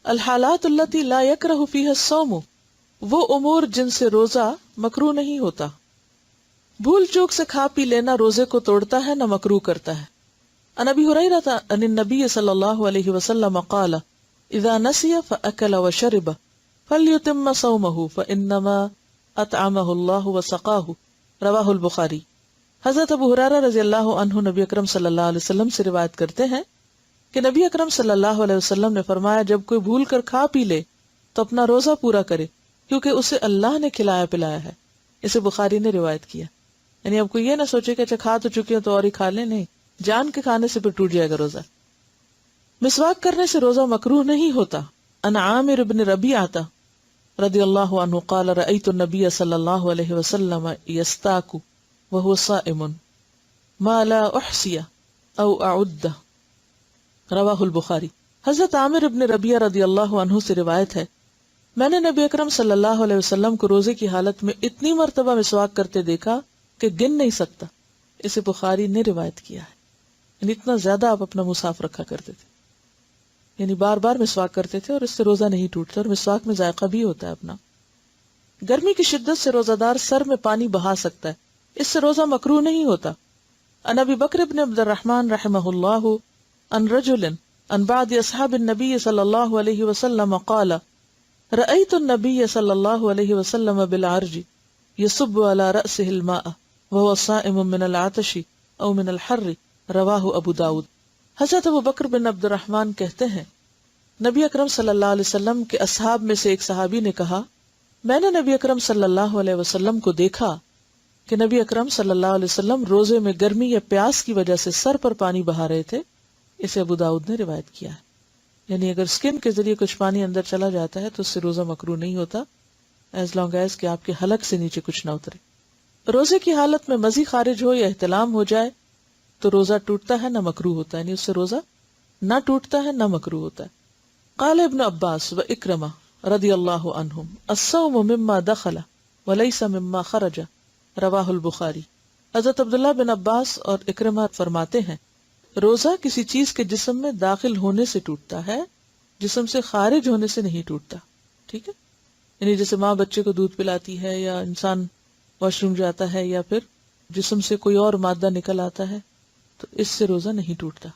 الحالات التي لا يکرہ فیہا الصوم، وہ امور جن سے روزہ مکروہ نہیں ہوتا. بھول چوک سے کھا پی لینا روزے کو توڑتا ہے نہ مکروہ کرتا ہے. عن ابی ہریرہ ان النبی صلی اللہ علیہ وسلم قال اذا نسی فاکل وشرب فلیتم صومہ فانما اطعمہ اللہ وسقاہ. رواہ البخاری. حضرت ابو ہریرہ رضی اللہ عنہ نبی اکرم صلی اللہ علیہ وسلم سے روایت کرتے ہیں کہ نبی اکرم صلی اللہ علیہ وسلم نے فرمایا جب کوئی بھول کر کھا پی لے تو اپنا روزہ پورا کرے کیونکہ اسے اللہ نے کھلایا پلایا ہے. اسے بخاری نے روایت کیا. یعنی اب کوئی یہ نہ سوچے کہ اچھا کھا تو چکے ہیں تو اور ہی کھا لیں، نہیں، جان کے کھانے سے پھر ٹوٹ جائے گا روزہ. مسواک کرنے سے روزہ مکروہ نہیں ہوتا. ان عامر بن ربیعہ رضی اللہ عنہ قال رأیت النبی صلی اللہ علیہ وسلم یستاک وهو صائم ما لا احصی او اعد. رواہ البخاری. حضرت عامر بن ربیعہ رضی اللہ عنہ سے روایت ہے میں نے نبی اکرم صلی اللہ علیہ وسلم کو روزے کی حالت میں اتنی مرتبہ مسواک کرتے دیکھا کہ گن نہیں سکتا. اسے بخاری نے روایت کیا ہے. یعنی اتنا زیادہ آپ اپنا منہ صاف رکھا کرتے تھے، یعنی بار بار مسواک کرتے تھے اور اس سے روزہ نہیں ٹوٹتا، اور مسواک میں ذائقہ بھی ہوتا ہے اپنا. گرمی کی شدت سے روزہ دار سر میں پانی بہا سکتا ہے، اس سے روزہ مکروہ نہیں ہوتا. عن ابی بکر بن عبد الرحمن رحمہ اللہ عن رجل عن بعض اصحاب النبی صلی اللہ علیہ وسلم قال رأیت النبی صلی اللہ علیہ وسلم بالعرج یصب علی رأسہ الماء وهو صائم من العطش او من الحر. رواہ ابو داود. حضرت ابو بکر بن عبد الرحمن کہتے ہیں نبی اکرم صلی اللہ علیہ وسلم کے اصحاب میں سے ایک صحابی نے کہا میں نے نبی اکرم صلی اللہ علیہ وسلم کو دیکھا کہ نبی اکرم صلی اللہ علیہ وسلم روزے میں گرمی یا پیاس کی وجہ سے سر پر پانی بہا رہے تھے. اسے ابو داؤد نے روایت کیا ہے. یعنی اگر سکن کے ذریعے کچھ پانی اندر چلا جاتا ہے تو اس سے روزہ مکروہ نہیں ہوتا ایز لانگ ایز کہ آپ کے حلق سے نیچے کچھ نہ اترے. روزے کی حالت میں مزی خارج ہو یا احتلام ہو جائے تو روزہ ٹوٹتا ہے نہ مکروہ ہوتا ہے، یعنی اس سے روزہ نہ ٹوٹتا ہے نہ مکروہ ہوتا ہے. قال ابن عباس و اکرمہ رضی اللہ عنہم الصوم مما دخل ولیس مما خرج. رواہ البخاری. حضرت عبداللہ بن عباس اور اکرمہ فرماتے ہیں روزہ کسی چیز کے جسم میں داخل ہونے سے ٹوٹتا ہے، جسم سے خارج ہونے سے نہیں ٹوٹتا. ٹھیک ہے، یعنی جیسے ماں بچے کو دودھ پلاتی ہے یا انسان واش روم جاتا ہے یا پھر جسم سے کوئی اور مادہ نکل آتا ہے تو اس سے روزہ نہیں ٹوٹتا.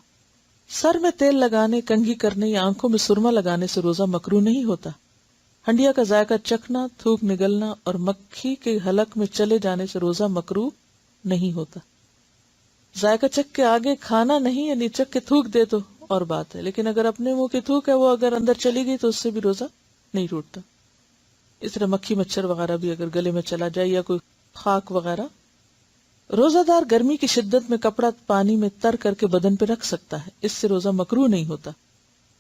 سر میں تیل لگانے، کنگھی کرنے یا آنکھوں میں سرما لگانے سے روزہ مکروہ نہیں ہوتا. ہنڈیا کا ذائقہ چکھنا، تھوک نگلنا اور مکھی کے حلق میں چلے جانے سے روزہ مکروہ نہیں ہوتا. ذائقہ چکھ کے آگے کھانا نہیں، یعنی چکھ کے تھوک دے تو اور بات ہے، لیکن اگر اپنے منہ کی تھوک ہے وہ اگر اندر چلی گئی تو اس سے بھی روزہ نہیں ٹوٹتا. اس طرح مکھی مچھر وغیرہ بھی اگر گلے میں چلا جائے یا کوئی خاک وغیرہ. روزہ دار گرمی کی شدت میں کپڑا پانی میں تر کر کے بدن پہ رکھ سکتا ہے، اس سے روزہ مکروہ نہیں ہوتا.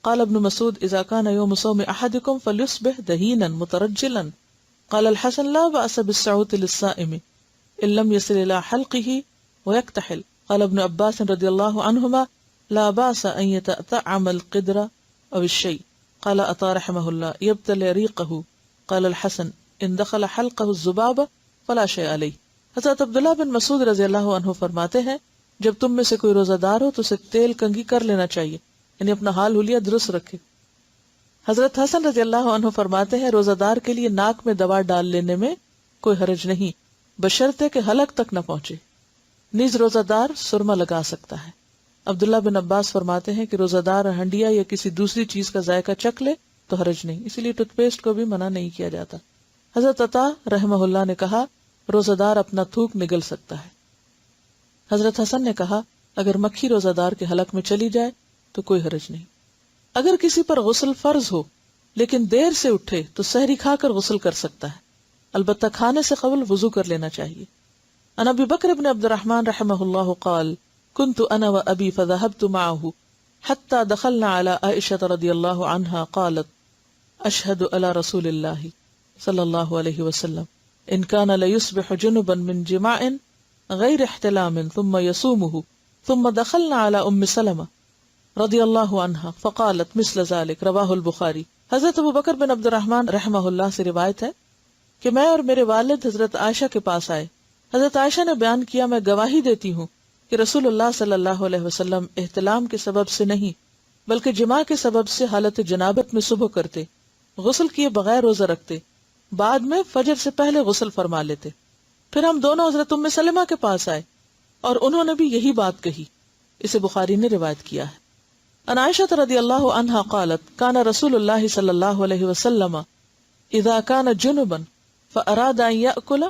قال ابن مسعود اذا كان يوم صوم احدكم فليصبح دهينا مترجلا. قال الحسن لا بأس بالسعوط للصائم ان لم يصل الى حلقه ويكتحل. قال ابن عباس رضي الله عنهما لا بأس ان يتطعم القدر او الشيء. قال عطاء رحمه الله يبتلع ريقه. قال الحسن ان دخل حلقه الذباب فلا شيء عليه. حضرت عبداللہ بن مسعود رضی اللہ عنہ فرماتے ہیں جب تم میں سے کوئی روزہ دار ہو تو اسے تیل کنگھی کر لینا چاہیے، یعنی اپنا حال حلیہ درست رکھے. حضرت حسن رضی اللہ عنہ فرماتے ہیں روزہ دار کے لیے ناک میں دوا ڈال لینے میں کوئی حرج نہیں بشرطے کہ حلق تک نہ پہنچے. نیز روزہ دار سرما لگا سکتا ہے. عبداللہ بن عباس فرماتے ہیں کہ روزہ دار ہنڈیا یا کسی دوسری چیز کا ذائقہ چکھ لے تو حرج نہیں، اسی لیے ٹوتھ پیسٹ کو بھی منع نہیں کیا جاتا. حضرت عطا رحمہ اللہ نے کہا روزہ دار اپنا تھوک نگل سکتا ہے. حضرت حسن نے کہا اگر مکھی روزہ دار کے حلق میں چلی جائے تو کوئی حرج نہیں. اگر کسی پر غسل فرض ہو لیکن دیر سے اٹھے تو سحری کھا کر غسل کر سکتا ہے، البتہ کھانے سے قبل وضو کر لینا چاہیے. عن ابی بکر بن عبد الرحمن رحمہ اللہ قال كنت انا وابی فذهبت معه حتى دخلنا على عائشة رضی اللہ عنها قالت اشهد على رسول اللہ صلی اللہ علیہ وسلم ان كان ليصبح جنبا من جماع غیر احتلام ثم يصومه ثم دخلنا على ام سلمہ رضی اللہ عنہا فقالت مثل ذلك. رواہ البخاری. حضرت ابو بکر بن عبد الرحمن رحمہ اللہ سے روایت ہے کہ میں اور میرے والد حضرت عائشہ کے پاس آئے. حضرت عائشہ نے بیان کیا میں گواہی دیتی ہوں کہ رسول اللہ صلی اللہ علیہ وسلم احتلام کے سبب سے نہیں بلکہ جماع کے سبب سے حالت جنابت میں صبح کرتے، غسل کیے بغیر روزہ رکھتے، بعد میں فجر سے پہلے غسل فرما لیتے۔ پھر ہم دونوں حضرت ام سلمہ کے پاس آئے اور انہوں نے بھی یہی بات کہی۔ اسے بخاری نے روایت کیا ہے۔ عن عائشہ رضی اللہ عنہا قالت کان رسول اللہ صلی اللہ علیہ وسلم اذا کان جنبا فاراد ان یأکل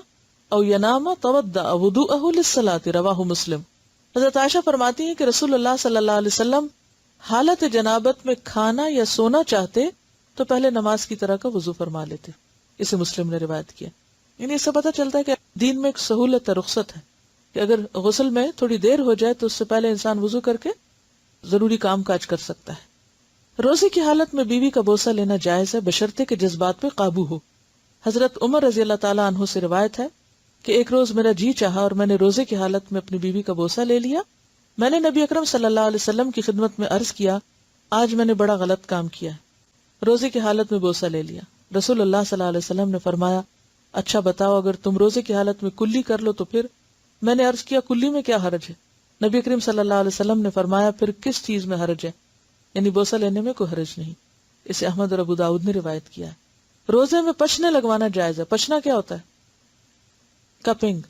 او ینام توضأ وضوءه للصلاة، رواہ مسلم۔ حضرت عائشہ فرماتی ہیں کہ رسول اللہ صلی اللہ علیہ وسلم حالت جنابت میں کھانا یا سونا چاہتے تو پہلے نماز کی طرح کا وضو فرما لیتے۔ اسے مسلم نے روایت کیا۔ یعنی اس سے پتہ چلتا ہے کہ دین میں ایک سہولت ہے، رخصت ہے کہ اگر غسل میں تھوڑی دیر ہو جائے تو اس سے پہلے انسان وضو کر کے ضروری کام کاج کر سکتا ہے۔ روزے کی حالت میں بیوی کا بوسہ لینا جائز ہے بشرطے کہ جذبات پہ قابو ہو۔ حضرت عمر رضی اللہ تعالیٰ عنہ سے روایت ہے کہ ایک روز میرا جی چاہا اور میں نے روزے کی حالت میں اپنی بیوی کا بوسہ لے لیا۔ میں نے نبی اکرم صلی اللہ علیہ وسلم کی خدمت میں عرض کیا، آج میں نے بڑا غلط کام کیا ہے، روزے کی حالت میں بوسہ لے لیا۔ رسول اللہ صلی اللہ علیہ وسلم نے فرمایا، اچھا بتاؤ اگر تم روزے کی حالت میں کلی کر لو تو پھر؟ میں نے عرض کیا، کلی میں کیا حرج ہے؟ نبی کریم صلی اللہ علیہ وسلم نے فرمایا، پھر کس چیز میں حرج ہے؟ یعنی بوسہ لینے میں کوئی حرج نہیں۔ اسے احمد اور ابو داؤد نے روایت کیا ہے۔ روزے میں پچنے لگوانا جائز ہے۔ پچنا کیا ہوتا ہے؟ کپنگ،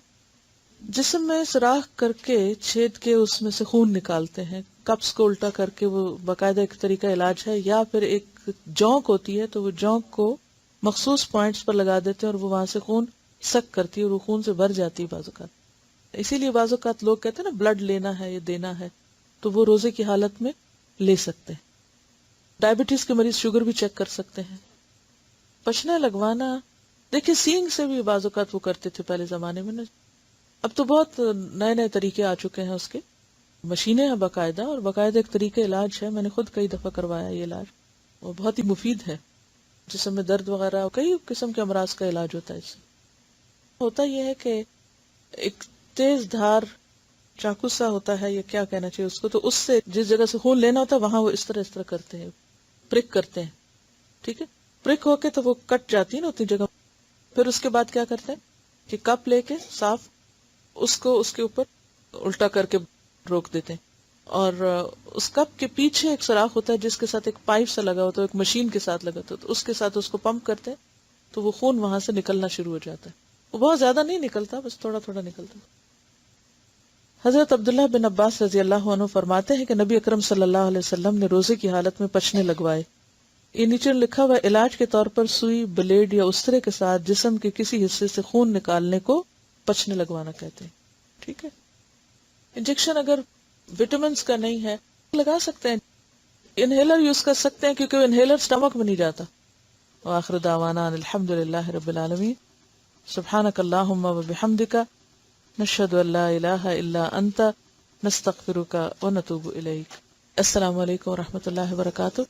جسم میں سوراخ کر کے چھید کے اس میں سے خون نکالتے ہیں، کپس کو الٹا کر کے، وہ باقاعدہ ایک طریقہ علاج ہے۔ یا پھر ایک جونک ہوتی ہے تو وہ جونک کو مخصوص پوائنٹس پر لگا دیتے ہیں اور وہ وہاں سے خون سک کرتی ہے اور وہ خون سے بھر جاتی ہے بعض اوقات۔ اسی لیے بعض اوقات لوگ کہتے ہیں نا بلڈ لینا ہے یا دینا ہے، تو وہ روزے کی حالت میں لے سکتے ہیں۔ ڈائبٹیز کے مریض شوگر بھی چیک کر سکتے ہیں۔ پچنا لگوانا، دیکھیں سینگ سے بھی بعض اوقات وہ کرتے تھے پہلے زمانے میں نا، اب تو بہت نئے نئے طریقے آ چکے ہیں، اس کے مشینیں ہیں باقاعدہ، اور باقاعدہ ایک طریقہ علاج ہے۔ میں نے خود کئی دفعہ کروایا یہ علاج، وہ بہت ہی مفید ہے۔ جسم میں درد وغیرہ کئی قسم کے امراض کا علاج ہوتا ہے اس سے۔ ہوتا یہ ہے کہ ایک تیز دھار چاقو سا ہوتا ہے، یا کیا کہنا چاہیے اس کو، تو اس سے جس جگہ سے خون لینا ہوتا ہے وہاں وہ اس طرح کرتے ہیں، پرک کرتے ہیں، ٹھیک ہے، پرک ہو کے تو وہ کٹ جاتی ہے نا اتنی جگہ۔ پھر اس کے بعد کیا کرتے ہیں کہ کپ لے کے صاف اس کو اس کے اوپر الٹا کر کے روک دیتے ہیں، اور اس کپ کے پیچھے ایک سوراخ ہوتا ہے جس کے ساتھ ایک پائپ سا لگا ہوتا ہے، ایک مشین کے ساتھ لگا ہوتا ہے، تو اس کے ساتھ اس کو پمپ کرتے ہیں تو وہ خون وہاں سے نکلنا شروع ہو جاتا ہے۔ وہ بہت زیادہ نہیں نکلتا، بس تھوڑا تھوڑا نکلتا۔ حضرت عبداللہ بن عباس رضی اللہ عنہ فرماتے ہیں کہ نبی اکرم صلی اللہ علیہ وسلم نے روزے کی حالت میں پچنے لگوائے۔ یہ نیچے لکھا ہوا علاج کے طور پر سوئی، بلیڈ یا استرے کے ساتھ جسم کے کسی حصے سے خون نکالنے کو پچنے لگوانا کہتے ہیں، ٹھیک ہے۔ انجیکشن اگر وٹامنس کا نہیں ہے لگا سکتے ہیں، انہیلر یوز کر سکتے ہیں کیونکہ انہیلر سٹمک میں نہیں جاتا۔ وآخر دعوانا الحمدللہ رب العالمین، سبحانک اللہم وبحمدک، نشہد ان لا الہ الا انت، نستغفرک ونتوب الیک۔ السلام علیکم ورحمۃ اللہ وبرکاتہ۔